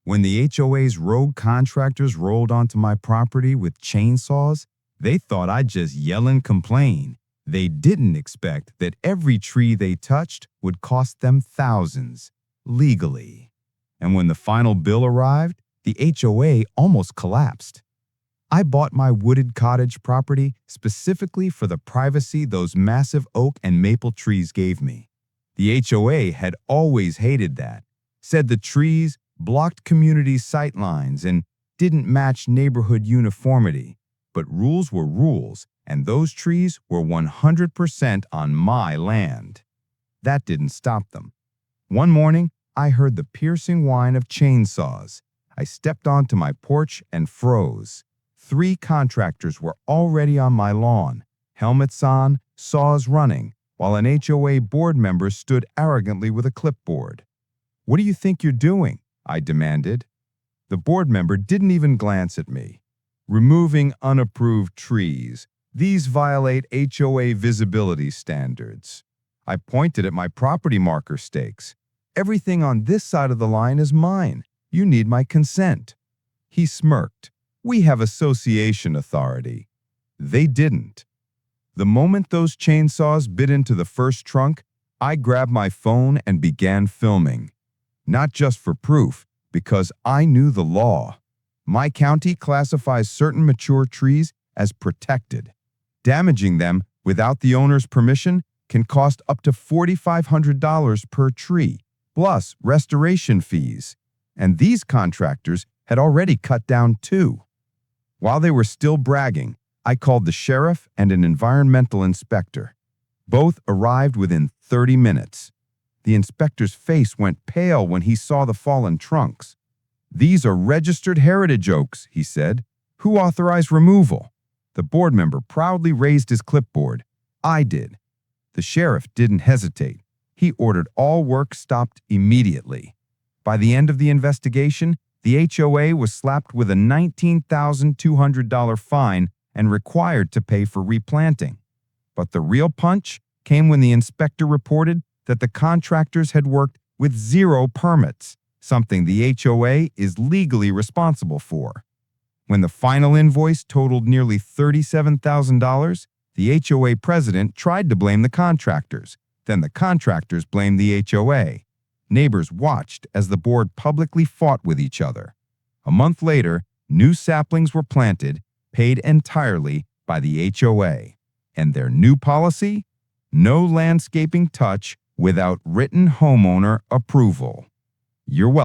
When the HOA's rogue contractors rolled onto my property with chainsaws, they thought I'd just yell and complain. They didn't expect that every tree they touched would cost them thousands, legally. And when the final bill arrived, the HOA almost collapsed. I bought my wooded cottage property specifically for the privacy those massive oak and maple trees gave me. The HOA had always hated that, said the trees blocked community sightlines and didn't match neighborhood uniformity. But rules were rules, and those trees were 100% on my land. That didn't stop them. One morning, I heard the piercing whine of chainsaws. I stepped onto my porch and froze. 3 contractors were already on my lawn, helmets on, saws running, while an HOA board member stood arrogantly with a clipboard. "What do you think you're doing?" I demanded. The board member didn't even glance at me. "Removing unapproved trees. These violate HOA visibility standards." I pointed at my property marker stakes. "Everything on this side of the line is mine. You need my consent." He smirked. "We have association authority." They didn't. The moment those chainsaws bit into the first trunk, I grabbed my phone and began filming. Not just for proof, because I knew the law. My county classifies certain mature trees as protected. Damaging them without the owner's permission can cost up to $4,500 per tree, plus restoration fees. And these contractors had already cut down 2. While they were still bragging, I called the sheriff and an environmental inspector. Both arrived within 30 minutes. The inspector's face went pale when he saw the fallen trunks. "These are registered heritage oaks," he said. "Who authorized removal?" The board member proudly raised his clipboard. "I did." The sheriff didn't hesitate. He ordered all work stopped immediately. By the end of the investigation, the HOA was slapped with a $19,200 fine and required to pay for replanting. But the real punch came when the inspector reported that the contractors had worked with 0 permits, something the HOA is legally responsible for. When the final invoice totaled nearly $37,000, the HOA president tried to blame the contractors. Then the contractors blamed the HOA. Neighbors watched as the board publicly fought with each other. A month later, new saplings were planted, paid entirely by the HOA. And their new policy? No landscaping touch without written homeowner approval. You're welcome.